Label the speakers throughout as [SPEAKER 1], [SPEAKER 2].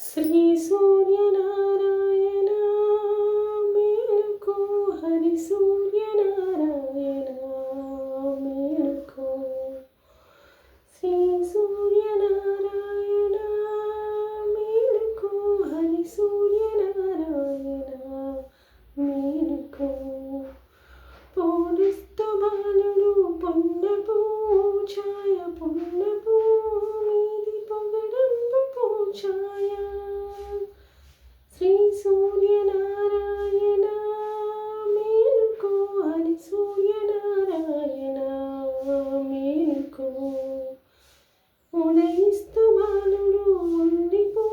[SPEAKER 1] శ్రీ సూర్యనారాయణ మేలుకో, హరి సూర్యనారాయణ మేలుకో. శ్రీ సూర్యనారాయణ మేలుకో, హరి సూర్యనారాయణ మేలుకో. పోలిస్తు బాలుడు పొన్నపు ఛాయ, పొన్నపు మీది పొగడంబు పూఛాయ. శ్రీ సూర్యనారాయణ మేలుకో, హరి సూర్యనారాయణ మేలుకో. ఉదయిస్తు బాలుడు ఉల్లిపూ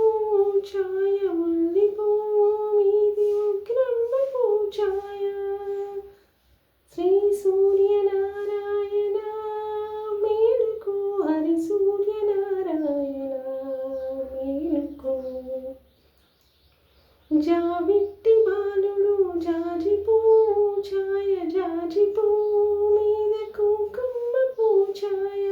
[SPEAKER 1] ఛాయ, ఉల్లిపూ మీది ఉగ్రంబు పూఛాయ. శ్రీ సూర్యనారాయణ మేలుకో, హరి సూర్యనారాయణ మేలుకో. జాబిట్టి బాలుడు జాజిపూ ఛాయ, జాజిపూ మీద కుంకుమ పూఛాయ.